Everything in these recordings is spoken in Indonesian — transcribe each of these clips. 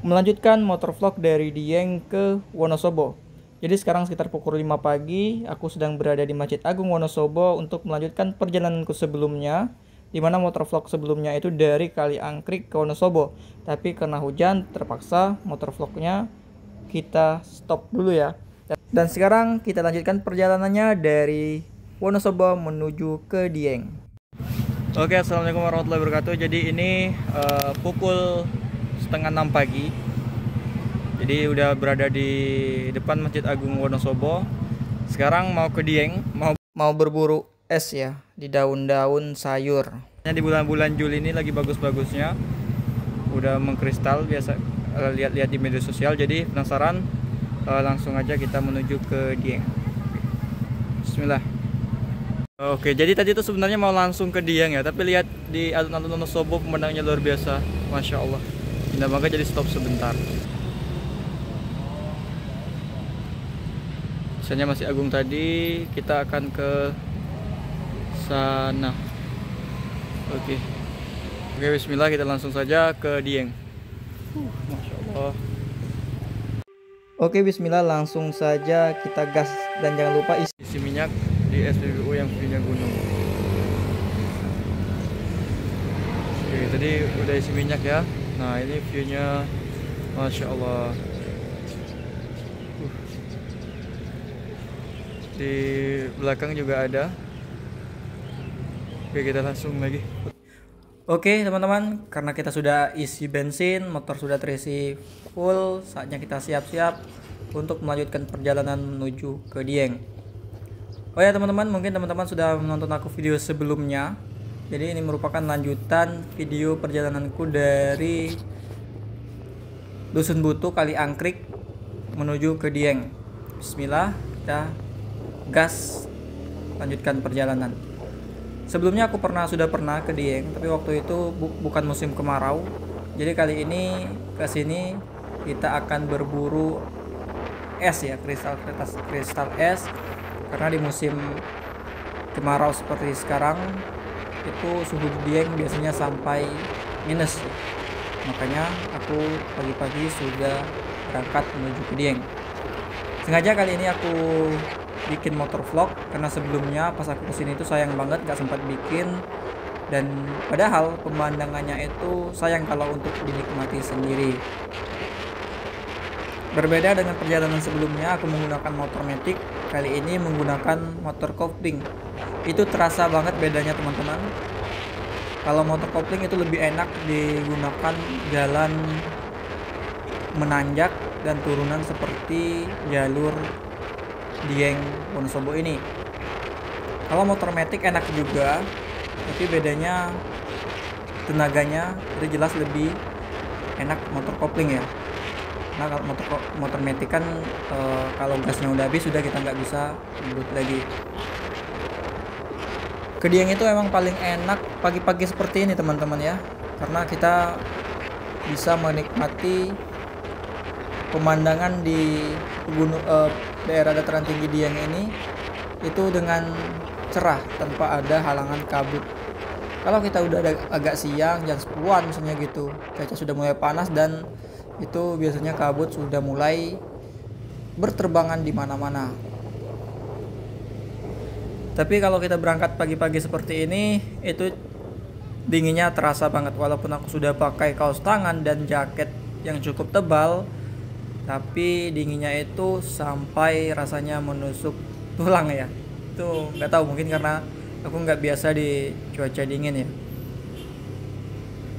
melanjutkan motovlog dari Dieng ke Wonosobo. Jadi sekarang sekitar pukul 5 pagi, aku sedang berada di Masjid Agung Wonosobo untuk melanjutkan perjalananku sebelumnya, di mana motovlog sebelumnya itu dari Kali Angkrik ke Wonosobo. Tapi karena hujan, terpaksa motovlognya kita stop dulu ya. Dan sekarang kita lanjutkan perjalanannya dari Wonosobo menuju ke Dieng. Oke, assalamualaikum warahmatullahi wabarakatuh. Jadi ini pukul setengah 6 pagi. Jadi udah berada di depan Masjid Agung Wonosobo. Sekarang mau ke Dieng, mau berburu es ya di daun-daun sayur. Di bulan-bulan Juli ini lagi bagus-bagusnya. Udah mengkristal, biasa lihat-lihat di media sosial. Jadi penasaran, langsung aja kita menuju ke Dieng. Bismillah. Oke, jadi tadi itu sebenarnya mau langsung ke Dieng ya, tapi lihat di alun-alun Wonosobo pemandangannya luar biasa, masya Allah. Indah banget, jadi stop sebentar. Misalnya Masjid Agung tadi, kita akan ke sana. Oke, Bismillah, kita langsung saja ke Dieng. Masya Allah. Oke, Bismillah, langsung saja kita gas dan jangan lupa isi minyak di SPBU yang view-nya gunung. Oke, tadi udah isi minyak ya. Nah, ini view-nya masya Allah. Di belakang juga ada. Oke, kita langsung lagi. Oke teman-teman, karena kita sudah isi bensin, motor sudah terisi full, saatnya kita siap-siap untuk melanjutkan perjalanan menuju ke Dieng. Oh ya teman-teman, mungkin teman-teman sudah menonton aku video sebelumnya. Jadi ini merupakan lanjutan video perjalananku dari Dusun Butuh Kali Angkrik menuju ke Dieng. Bismillah, kita gas lanjutkan perjalanan. Sebelumnya aku sudah pernah ke Dieng, tapi waktu itu bukan musim kemarau. Jadi kali ini ke sini kita akan berburu es ya, kristal es. Karena di musim kemarau seperti sekarang itu suhu di Dieng biasanya sampai minus. Makanya aku pagi-pagi sudah berangkat menuju ke Dieng. Sengaja kali ini aku bikin motor vlog karena sebelumnya pas aku kesini itu sayang banget gak sempat bikin, dan padahal pemandangannya itu sayang kalau untuk dinikmati sendiri. Berbeda dengan perjalanan sebelumnya, aku menggunakan motor matic, kali ini menggunakan motor kopling. Itu terasa banget bedanya teman-teman. Kalau motor kopling itu lebih enak digunakan jalan menanjak dan turunan seperti jalur Dieng Wonosobo ini. Kalau motor matic enak juga, tapi bedanya tenaganya itu jelas lebih enak motor kopling ya. Nah kalau motor matic kan kalau gasnya udah habis sudah kita nggak bisa ngebut lagi. Ke Dieng itu emang paling enak pagi-pagi seperti ini teman-teman ya, karena kita bisa menikmati pemandangan di daerah dataran tinggi Dieng ini itu dengan cerah tanpa ada halangan kabut. Kalau kita udah agak siang jam 10-an misalnya gitu, cuaca sudah mulai panas dan itu biasanya kabut sudah mulai berterbangan di mana-mana. Tapi kalau kita berangkat pagi-pagi seperti ini, itu dinginnya terasa banget. Walaupun aku sudah pakai kaos tangan dan jaket yang cukup tebal, tapi dinginnya itu sampai rasanya menusuk tulang ya. Itu nggak tahu, mungkin karena aku nggak biasa di cuaca dingin ya.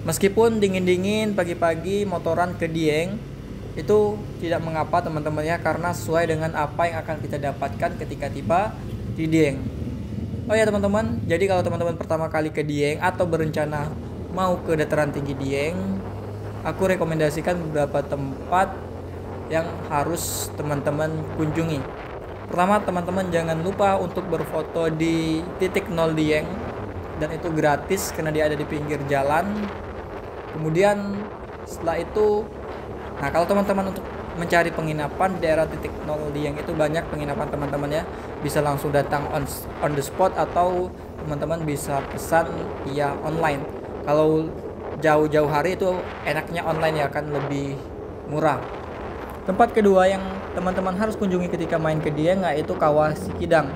Meskipun dingin-dingin pagi-pagi motoran ke Dieng itu tidak mengapa teman-teman ya, karena sesuai dengan apa yang akan kita dapatkan ketika tiba di Dieng. Oh ya teman-teman, jadi kalau teman-teman pertama kali ke Dieng atau berencana mau ke dataran tinggi Dieng, aku rekomendasikan beberapa tempat yang harus teman-teman kunjungi. Pertama, teman-teman jangan lupa untuk berfoto di titik 0 Dieng, dan itu gratis karena dia ada di pinggir jalan. Kemudian setelah itu, nah kalau teman-teman untuk mencari penginapan di daerah titik 0 Dieng itu banyak penginapan teman-teman ya, bisa langsung datang on the spot atau teman-teman bisa pesan via online. Kalau jauh-jauh hari itu enaknya online ya, kan lebih murah. Tempat kedua yang teman-teman harus kunjungi ketika main ke Dieng yaitu Kawah Sikidang.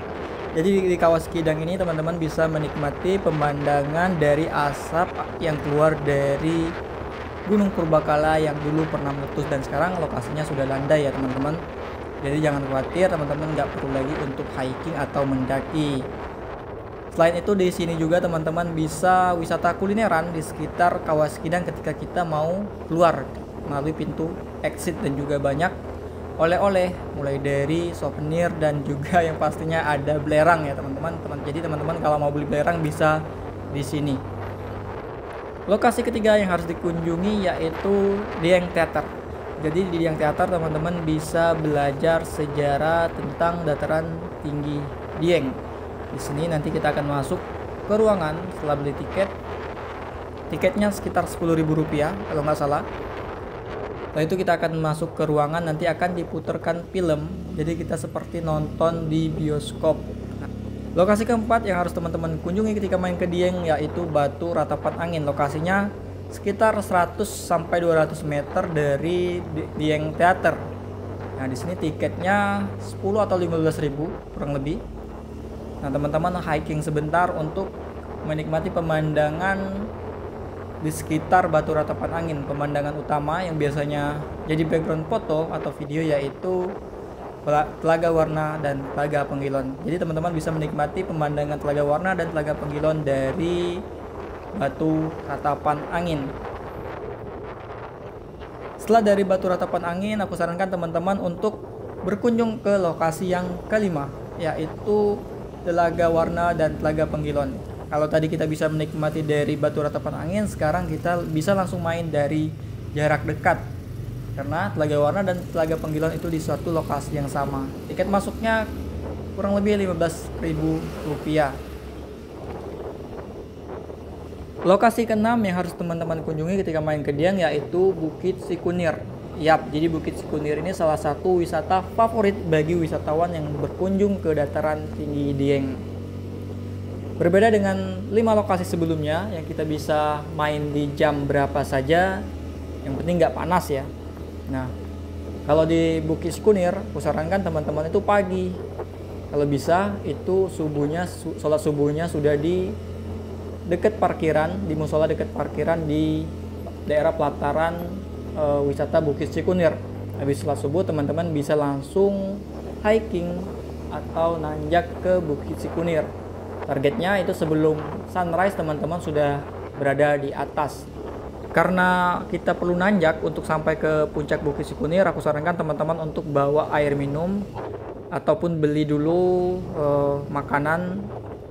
Jadi di Kawah Sikidang ini teman-teman bisa menikmati pemandangan dari asap yang keluar dari Gunung Purbakala yang dulu pernah meletus dan sekarang lokasinya sudah landai ya teman-teman. Jadi jangan khawatir, teman-teman nggak perlu lagi untuk hiking atau mendaki. Selain itu di sini juga teman-teman bisa wisata kulineran di sekitar Kawah Sikidang ketika kita mau keluar melalui pintu exit, dan juga banyak oleh-oleh mulai dari souvenir dan juga yang pastinya ada belerang ya teman-teman. Jadi teman-teman kalau mau beli belerang bisa di sini. Lokasi ketiga yang harus dikunjungi yaitu Dieng Theater. Jadi di Dieng Theater teman-teman bisa belajar sejarah tentang dataran tinggi Dieng. Di sini nanti kita akan masuk ke ruangan setelah beli tiket. Tiketnya sekitar Rp10.000 kalau nggak salah. Setelah itu kita akan masuk ke ruangan, nanti akan diputarkan film. Jadi kita seperti nonton di bioskop. Lokasi keempat yang harus teman-teman kunjungi ketika main ke Dieng yaitu Batu Ratapan Angin. Lokasinya sekitar 100-200 meter dari Dieng Theater. Nah, di sini tiketnya 10 atau 15.000 kurang lebih. Nah, teman-teman hiking sebentar untuk menikmati pemandangan di sekitar Batu Ratapan Angin. Pemandangan utama yang biasanya jadi background foto atau video yaitu Telaga Warna dan Telaga Penggilon. Jadi teman-teman bisa menikmati pemandangan Telaga Warna dan Telaga Penggilon dari Batu Ratapan Angin. Setelah dari Batu Ratapan Angin, aku sarankan teman-teman untuk berkunjung ke lokasi yang kelima yaitu Telaga Warna dan Telaga Penggilon. Kalau tadi kita bisa menikmati dari Batu Ratapan Angin, sekarang kita bisa langsung main dari jarak dekat. Karena Telaga Warna dan Telaga Penggilon itu di suatu lokasi yang sama. Tiket masuknya kurang lebih Rp15.000. Lokasi keenam yang harus teman-teman kunjungi ketika main ke Dieng yaitu Bukit Sikunir. Yap, jadi Bukit Sikunir ini salah satu wisata favorit bagi wisatawan yang berkunjung ke dataran tinggi Dieng. Berbeda dengan 5 lokasi sebelumnya yang kita bisa main di jam berapa saja, yang penting nggak panas ya. Nah, kalau di Bukit Sikunir, aku sarankan teman-teman itu pagi. Kalau bisa itu sholat subuhnya sudah di dekat parkiran, di musola dekat parkiran di daerah pelataran wisata Bukit Sikunir. Habis sholat subuh teman-teman bisa langsung hiking atau nanjak ke Bukit Sikunir. Targetnya itu sebelum sunrise teman-teman sudah berada di atas. Karena kita perlu nanjak untuk sampai ke puncak Bukit Sikunir, aku sarankan teman-teman untuk bawa air minum ataupun beli dulu makanan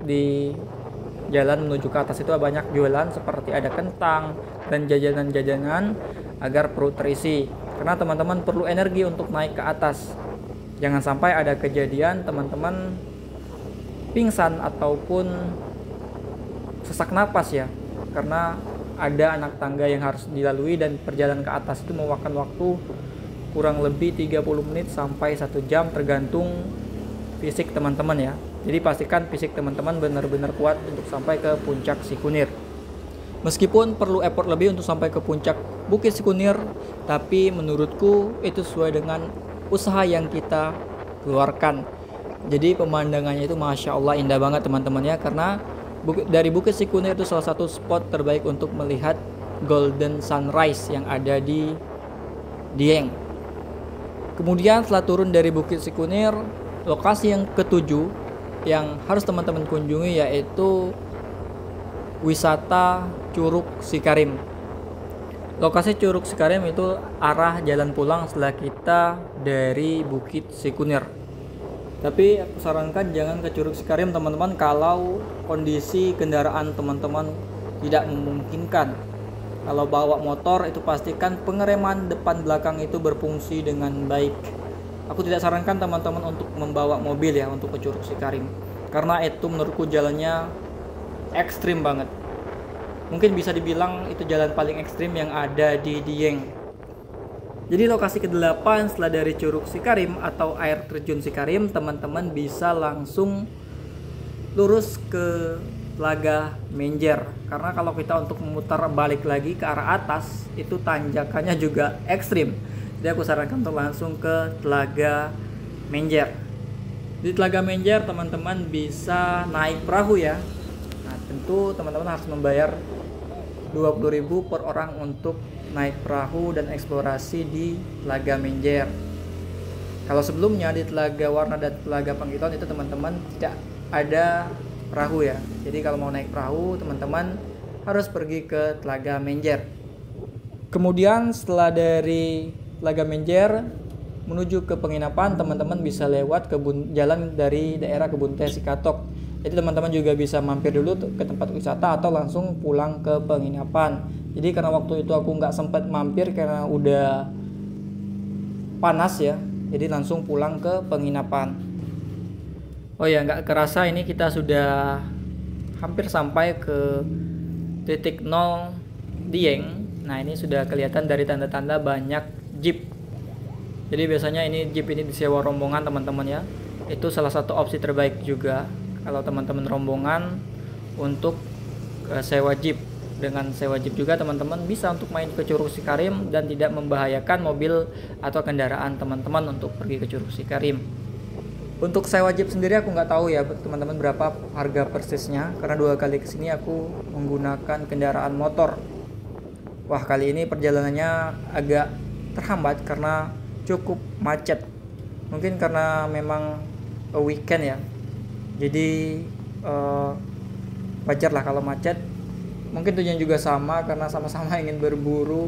di jalan menuju ke atas. Itu banyak jualan seperti ada kentang dan jajanan-jajanan agar perut terisi. Karena teman-teman perlu energi untuk naik ke atas. Jangan sampai ada kejadian teman-teman pingsan ataupun sesak napas ya, karena ada anak tangga yang harus dilalui dan perjalanan ke atas itu memakan waktu kurang lebih 30 menit sampai 1 jam tergantung fisik teman-teman ya. Jadi pastikan fisik teman-teman benar-benar kuat untuk sampai ke puncak Sikunir. Meskipun perlu effort lebih untuk sampai ke puncak Bukit Sikunir, tapi menurutku itu sesuai dengan usaha yang kita keluarkan. Jadi pemandangannya itu Masya Allah indah banget teman-teman ya, karena dari Bukit Sikunir itu salah satu spot terbaik untuk melihat golden sunrise yang ada di Dieng. Kemudian setelah turun dari Bukit Sikunir, lokasi yang ketujuh yang harus teman-teman kunjungi yaitu wisata Curug Sikarim. Lokasi Curug Sikarim itu arah jalan pulang setelah kita dari Bukit Sikunir. Tapi aku sarankan jangan ke Curug Sikarim teman-teman kalau kondisi kendaraan teman-teman tidak memungkinkan. Kalau bawa motor itu pastikan pengereman depan belakang itu berfungsi dengan baik. Aku tidak sarankan teman-teman untuk membawa mobil ya untuk ke Curug Sikarim, karena itu menurutku jalannya ekstrim banget. Mungkin bisa dibilang itu jalan paling ekstrim yang ada di Dieng. Jadi lokasi ke-8 setelah dari Curug Sikarim atau air terjun Sikarim, teman-teman bisa langsung lurus ke Telaga Menjer. Karena kalau kita untuk memutar balik lagi ke arah atas, itu tanjakannya juga ekstrim. Jadi aku sarankan untuk langsung ke Telaga Menjer. Di Telaga Menjer teman-teman bisa naik perahu ya. Nah, tentu teman-teman harus membayar 20.000 per orang untuk naik perahu dan eksplorasi di Telaga Menjer. Kalau sebelumnya di Telaga Warna dan Telaga Panggiton itu teman-teman tidak ada perahu ya. Jadi kalau mau naik perahu teman-teman harus pergi ke Telaga Menjer. Kemudian setelah dari Telaga Menjer menuju ke penginapan, teman-teman bisa lewat jalan dari daerah Kebun Teh Sikatok. Jadi teman-teman juga bisa mampir dulu ke tempat wisata atau langsung pulang ke penginapan. Jadi karena waktu itu aku nggak sempat mampir karena udah panas ya, jadi langsung pulang ke penginapan. Oh ya, nggak kerasa ini kita sudah hampir sampai ke titik 0 Dieng. Nah, ini sudah kelihatan dari tanda-tanda banyak jeep. Jadi biasanya ini jeep ini disewa rombongan teman-teman ya. Itu salah satu opsi terbaik juga kalau teman-teman rombongan untuk sewa jeep. Dengan sewa jeep juga teman-teman bisa untuk main ke Curug Sikarim dan tidak membahayakan mobil atau kendaraan teman-teman untuk pergi ke Curug Sikarim. Untuk sewa jeep sendiri aku nggak tahu ya teman-teman berapa harga persisnya, karena 2 kali kesini aku menggunakan kendaraan motor. Wah, kali ini perjalanannya agak terhambat karena cukup macet. Mungkin karena memang weekend ya, jadi wajar lah kalau macet. Mungkin tujuan juga sama karena sama-sama ingin berburu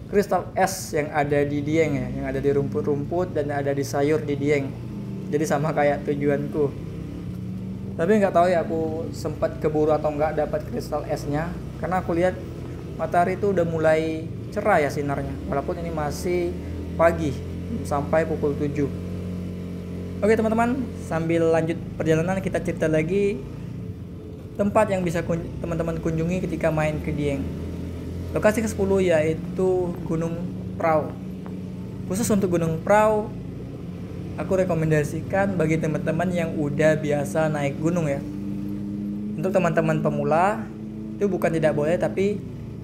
kristal es yang ada di Dieng ya, yang ada di rumput-rumput dan ada di sayur di Dieng. Jadi sama kayak tujuanku. Tapi nggak tahu ya aku sempat keburu atau nggak dapat kristal esnya, karena aku lihat matahari itu udah mulai cerah ya sinarnya, walaupun ini masih pagi sampai pukul 7. Oke teman-teman, sambil lanjut perjalanan kita cerita lagi tempat yang bisa teman-teman kunjungi ketika main ke Dieng. Lokasi ke-10 yaitu Gunung Prau. Khusus untuk Gunung Prau, aku rekomendasikan bagi teman-teman yang udah biasa naik gunung ya. Untuk teman-teman pemula itu bukan tidak boleh, tapi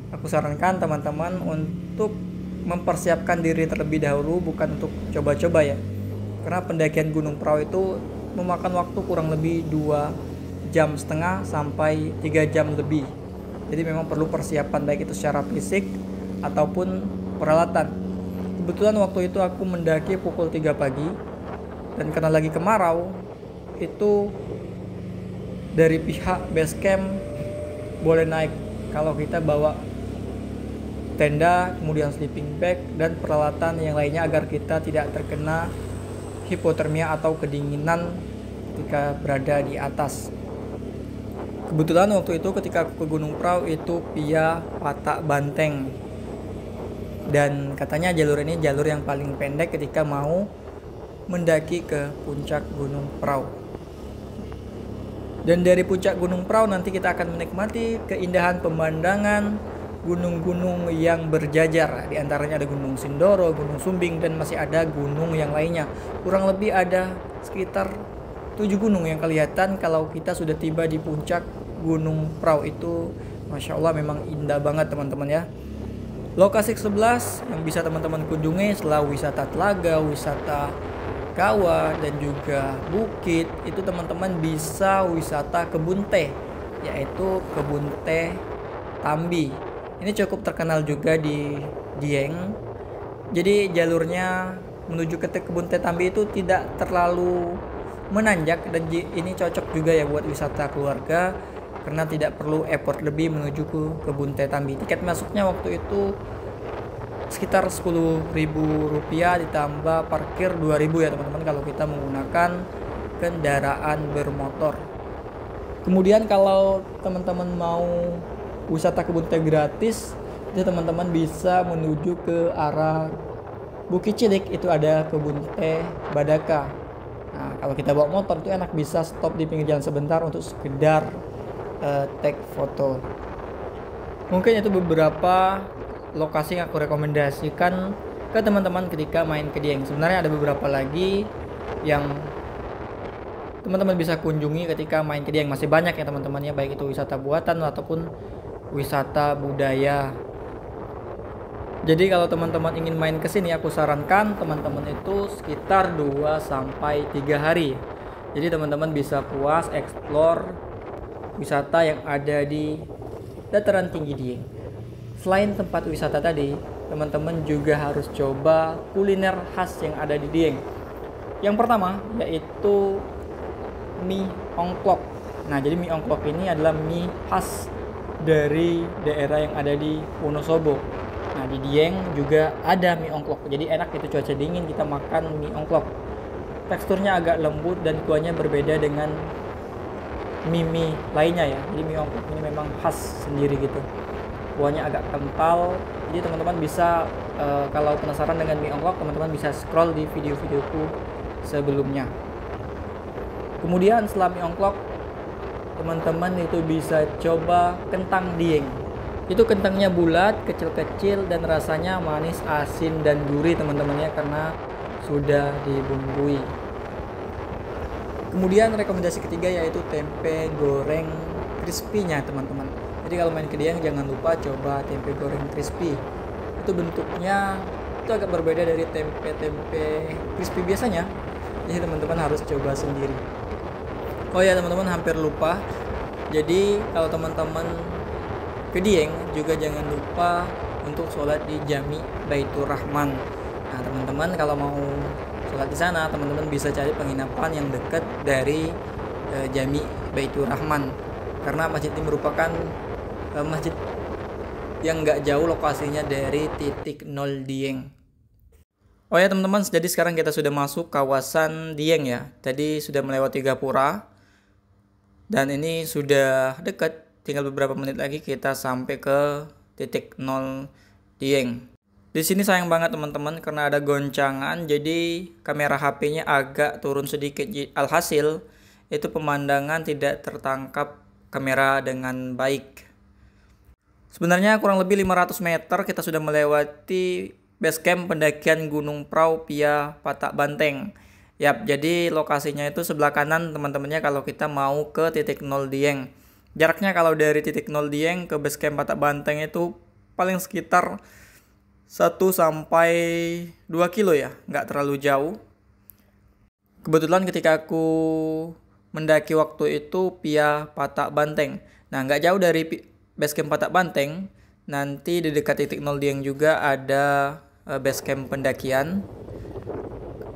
aku sarankan teman-teman untuk mempersiapkan diri terlebih dahulu, bukan untuk coba-coba ya. Karena pendakian Gunung Prau itu memakan waktu kurang lebih 2,5 jam sampai 3 jam lebih. Jadi memang perlu persiapan baik itu secara fisik ataupun peralatan. Kebetulan waktu itu aku mendaki pukul 3 pagi dan karena lagi kemarau, itu dari pihak base camp boleh naik kalau kita bawa tenda, kemudian sleeping bag dan peralatan yang lainnya agar kita tidak terkena hipotermia atau kedinginan ketika berada di atas. Kebetulan waktu itu ketika aku ke Gunung Prau itu via Patak Banteng, dan katanya jalur ini jalur yang paling pendek ketika mau mendaki ke puncak Gunung Prau. Dan dari puncak Gunung Prau nanti kita akan menikmati keindahan pemandangan gunung-gunung yang berjajar. Di antaranya ada Gunung Sindoro, Gunung Sumbing, dan masih ada gunung yang lainnya. Kurang lebih ada sekitar 7 gunung yang kelihatan kalau kita sudah tiba di puncak Gunung Prau. Itu Masya Allah memang indah banget teman-teman ya. Lokasi ke-11 yang bisa teman-teman kunjungi setelah wisata Telaga, wisata Kawah dan juga Bukit, itu teman-teman bisa wisata kebun teh, yaitu kebun teh Tambi. Ini cukup terkenal juga di Dieng. Jadi jalurnya menuju ke kebun teh Tambi itu tidak terlalu menanjak, dan ini cocok juga ya buat wisata keluarga karena tidak perlu effort lebih menuju ke kebun teh Tambi. Tiket masuknya waktu itu sekitar Rp10.000 ditambah parkir 2.000 ya teman-teman kalau kita menggunakan kendaraan bermotor. Kemudian kalau teman-teman mau wisata kebun teh gratis, itu teman-teman bisa menuju ke arah Bukit Cilik, itu ada kebun teh Badaka. Nah, kalau kita bawa motor itu enak, bisa stop di pinggir jalan sebentar untuk sekedar take foto. Mungkin itu beberapa lokasi yang aku rekomendasikan ke teman-teman ketika main ke Dieng. Sebenarnya ada beberapa lagi yang teman-teman bisa kunjungi ketika main ke Dieng. Masih banyak ya teman-teman ya, baik itu wisata buatan ataupun wisata budaya. Jadi kalau teman-teman ingin main ke sini, aku sarankan teman-teman itu sekitar 2 sampai 3 hari. Jadi teman-teman bisa puas explore wisata yang ada di dataran tinggi Dieng. Selain tempat wisata tadi, teman-teman juga harus coba kuliner khas yang ada di Dieng. Yang pertama yaitu mie ongklok. Nah, jadi mie ongklok ini adalah mie khas dari daerah yang ada di Wonosobo. Nah, di Dieng juga ada mie ongklok. Jadi enak, itu cuaca dingin kita makan mie ongklok. Teksturnya agak lembut dan kuahnya berbeda dengan mie lainnya ya. Jadi mie ongklok ini memang khas sendiri gitu. Kuahnya agak kental. Jadi teman-teman bisa kalau penasaran dengan mie ongklok, teman-teman bisa scroll di video-videoku sebelumnya. Kemudian setelah mie ongklok, teman-teman itu bisa coba kentang Dieng. Itu kentangnya bulat, kecil-kecil, dan rasanya manis, asin, dan gurih teman-temannya karena sudah dibumbui. Kemudian rekomendasi ketiga yaitu tempe goreng crispy-nya teman-teman. Jadi kalau main ke Dieng jangan lupa coba tempe goreng crispy. Itu bentuknya itu agak berbeda dari tempe crispy biasanya. Jadi teman-teman harus coba sendiri. Oh ya teman-teman, hampir lupa. Jadi kalau teman-teman ke Dieng juga jangan lupa untuk sholat di Jami Baitur Rahman. Nah teman-teman kalau mau sholat di sana, teman-teman bisa cari penginapan yang dekat dari Jami Baitur Rahman, karena masjid ini merupakan masjid yang nggak jauh lokasinya dari titik 0 Dieng. Oh ya teman-teman, jadi sekarang kita sudah masuk kawasan Dieng ya. Tadi sudah melewati Gapura dan ini sudah dekat. Tinggal beberapa menit lagi kita sampai ke titik 0 Dieng. Di sini sayang banget teman-teman karena ada goncangan, jadi kamera HP-nya agak turun sedikit. Alhasil itu pemandangan tidak tertangkap kamera dengan baik. Sebenarnya kurang lebih 500 meter kita sudah melewati base camp pendakian Gunung Prau via Patak Banteng. Yap, jadi lokasinya itu sebelah kanan teman-temannya kalau kita mau ke titik 0 Dieng. Jaraknya kalau dari titik 0 Dieng ke base camp Patak Banteng itu paling sekitar 1 sampai 2 kilo ya, nggak terlalu jauh. Kebetulan ketika aku mendaki waktu itu via Patak Banteng. Nah, nggak jauh dari base camp Patak Banteng, nanti di dekat titik 0 Dieng juga ada base camp pendakian.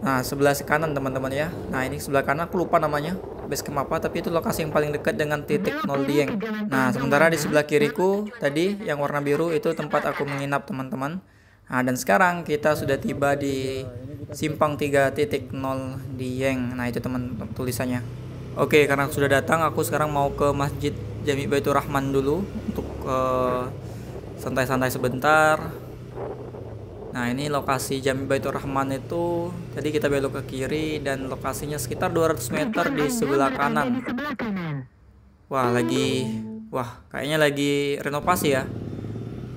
Nah, sebelah kanan teman-teman ya. Nah, ini sebelah kanan aku lupa namanya base camp apa, tapi itu lokasi yang paling dekat dengan titik 0 Dieng. Nah, sementara di sebelah kiriku tadi yang warna biru itu tempat aku menginap teman-teman. Nah, dan sekarang kita sudah tiba di simpang 3 titik 0 Dieng. Nah, itu teman tulisannya. Oke, karena sudah datang, aku sekarang mau ke Masjid Jami Baitur Rahman dulu untuk santai-santai sebentar. Nah, ini lokasi Jami Baitur Rahman itu tadi kita belok ke kiri dan lokasinya sekitar 200 meter di sebelah kanan. Wah, kayaknya lagi renovasi ya.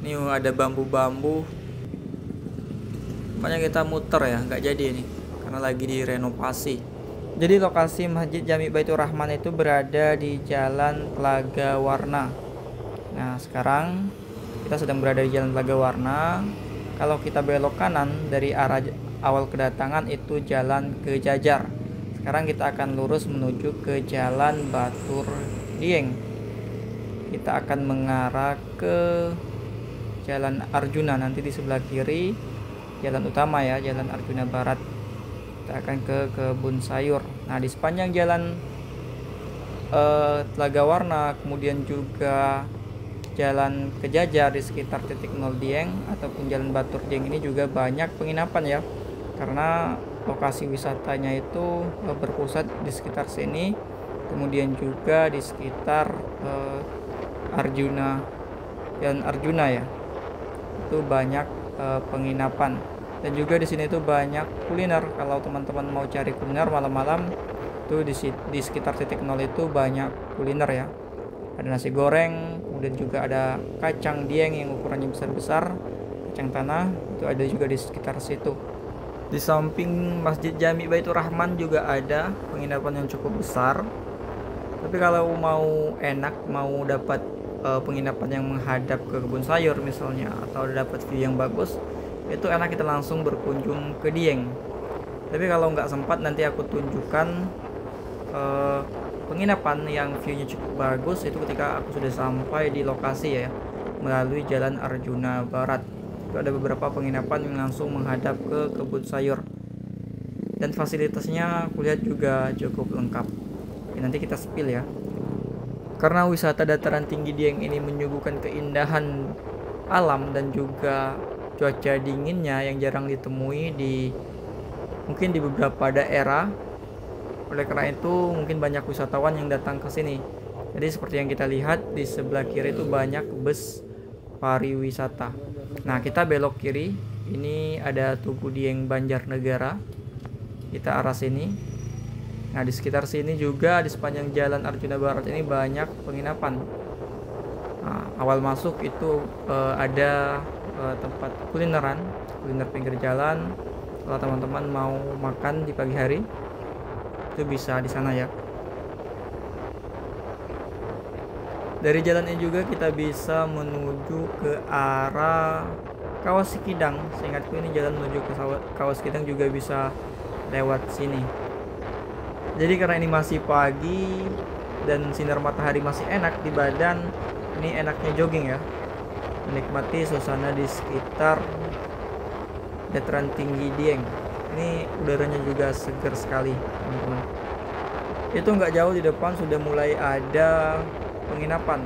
Ini ada bambu-bambu. Makanya kita muter ya, nggak jadi ini karena lagi direnovasi. Jadi lokasi Masjid Jami Baitur Rahman itu berada di Jalan Telaga Warna. Nah, sekarang kita sedang berada di Jalan Telaga Warna. Kalau kita belok kanan dari arah awal kedatangan itu Jalan ke Jajar. Sekarang kita akan lurus menuju ke Jalan Batur Dieng. Kita akan mengarah ke Jalan Arjuna, nanti di sebelah kiri jalan utama ya, Jalan Arjuna Barat. Kita akan ke kebun sayur. Nah, di sepanjang jalan Telaga Warna, kemudian juga Jalan ke Jajar di sekitar titik 0 Dieng ataupun Jalan Batur Dieng ini juga banyak penginapan ya, karena lokasi wisatanya itu berpusat di sekitar sini, kemudian juga di sekitar Arjuna, Jalan Arjuna ya, itu banyak penginapan. Dan juga di sini tuh banyak kuliner. Kalau teman-teman mau cari kuliner malam-malam tuh di sekitar titik 0 itu banyak kuliner ya. Ada nasi goreng, kemudian juga ada kacang Dieng yang ukurannya besar-besar, kacang tanah, itu ada juga di sekitar situ. Di samping Masjid Jami Baitur Rahman juga ada penginapan yang cukup besar. Tapi kalau mau enak, mau dapat penginapan yang menghadap ke kebun sayur misalnya, atau dapat view yang bagus, itu enak kita langsung berkunjung ke Dieng. Tapi kalau nggak sempat, nanti aku tunjukkan penginapan yang view-nya cukup bagus itu ketika aku sudah sampai di lokasi ya, melalui Jalan Arjuna Barat. Itu ada beberapa penginapan yang langsung menghadap ke kebun sayur, dan fasilitasnya aku lihat juga cukup lengkap. Oke, nanti kita spill ya. Karena wisata dataran tinggi Dieng ini menyuguhkan keindahan alam dan juga cuaca dinginnya yang jarang ditemui mungkin di beberapa daerah. Oleh karena itu mungkin banyak wisatawan yang datang ke sini. Jadi seperti yang kita lihat di sebelah kiri itu banyak bus pariwisata. Nah, kita belok kiri, ini ada Tugu Dieng Banjarnegara. Kita arah sini. Nah, di sekitar sini juga di sepanjang Jalan Arjuna Barat ini banyak penginapan. Nah, awal masuk itu ada tempat kuliner pinggir jalan. Kalau teman-teman mau makan di pagi hari, itu bisa di sana ya. Dari jalan ini juga kita bisa menuju ke arah Kawas Sikidang. Seingatku ini jalan menuju ke Kawas Sikidang juga bisa lewat sini. Jadi karena ini masih pagi dan sinar matahari masih enak di badan, ini enaknya jogging ya, menikmati suasana di sekitar dataran tinggi Dieng. Ini udaranya juga segar sekali teman-teman. Itu nggak jauh di depan sudah mulai ada penginapan,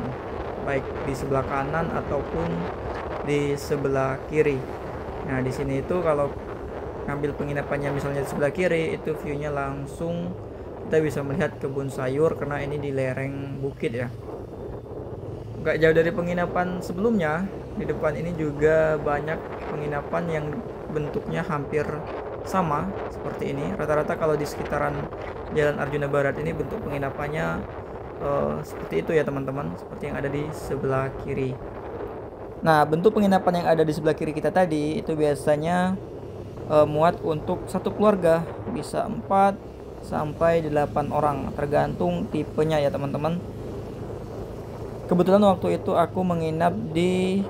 baik di sebelah kanan ataupun di sebelah kiri. Nah, di sini itu kalau ngambil penginapannya misalnya di sebelah kiri, itu view-nya langsung kita bisa melihat kebun sayur karena ini di lereng bukit ya. Nggak jauh dari penginapan sebelumnya, di depan ini juga banyak penginapan yang bentuknya hampir sama seperti ini. Rata-rata kalau di sekitaran Jalan Arjuna Barat ini bentuk penginapannya seperti itu ya teman-teman, seperti yang ada di sebelah kiri. Nah, bentuk penginapan yang ada di sebelah kiri kita tadi itu biasanya muat untuk satu keluarga, bisa 4 sampai 8 orang, tergantung tipenya ya teman-teman. Kebetulan waktu itu aku menginap di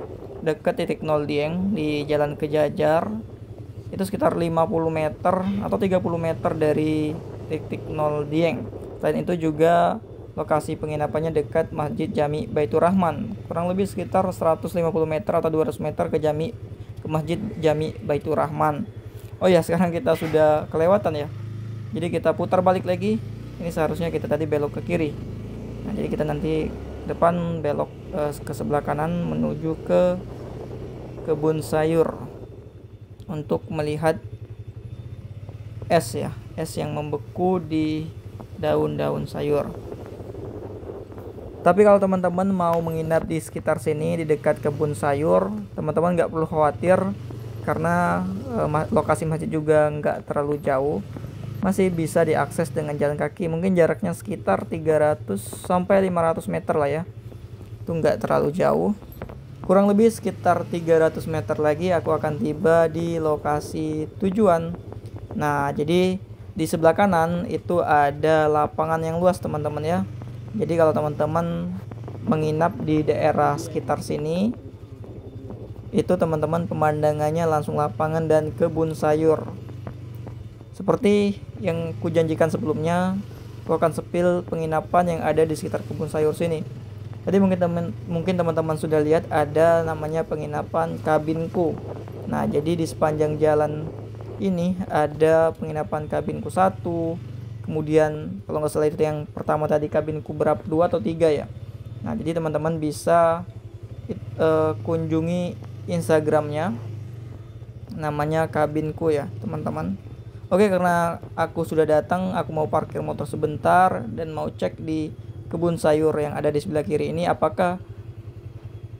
dekat titik 0 Dieng di Jalan Kejajar. Itu sekitar 50 meter atau 30 meter dari titik 0 Dieng. Selain itu juga lokasi penginapannya dekat Masjid Jami Baitur Rahman. Kurang lebih sekitar 150 meter atau 200 meter ke Masjid Jami Baitur Rahman. Oh ya, sekarang kita sudah kelewatan ya. Jadi kita putar balik lagi. Ini seharusnya kita tadi belok ke kiri. Nah, jadi kita nanti depan belok ke sebelah kanan menuju ke kebun sayur untuk melihat es ya, es yang membeku di daun-daun sayur. Tapi kalau teman-teman mau menginap di sekitar sini di dekat kebun sayur, teman-teman nggak perlu khawatir karena lokasi masjid juga nggak terlalu jauh. Masih bisa diakses dengan jalan kaki, mungkin jaraknya sekitar 300 sampai 500 meter lah ya. Itu nggak terlalu jauh. Kurang lebih sekitar 300 meter lagi aku akan tiba di lokasi tujuan. Nah, jadi di sebelah kanan itu ada lapangan yang luas teman-teman ya. Jadi kalau teman-teman menginap di daerah sekitar sini, itu teman-teman pemandangannya langsung lapangan dan kebun sayur. Seperti yang kujanjikan sebelumnya, aku akan sepil penginapan yang ada di sekitar kebun sayur sini. Tadi mungkin teman-teman sudah lihat ada namanya penginapan Kabinku. Nah, jadi di sepanjang jalan ini ada penginapan Kabinku 1. Kemudian kalau nggak salah itu yang pertama tadi Kabinku berapa 2 atau 3 ya. Nah, jadi teman-teman bisa kunjungi Instagramnya, namanya Kabinku ya teman-teman. Oke, karena aku sudah datang, aku mau parkir motor sebentar dan mau cek di kebun sayur yang ada di sebelah kiri ini apakah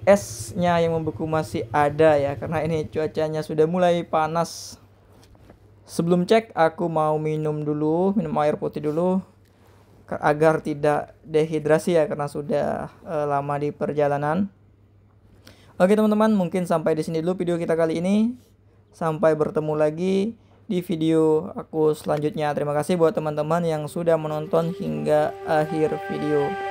esnya yang membeku masih ada ya, karena ini cuacanya sudah mulai panas. Sebelum cek, aku mau minum air putih dulu agar tidak dehidrasi ya, karena sudah lama di perjalanan. Oke teman-teman, mungkin sampai di sini dulu video kita kali ini. Sampai bertemu lagi di video aku selanjutnya. Terima kasih buat teman-teman yang sudah menonton hingga akhir video.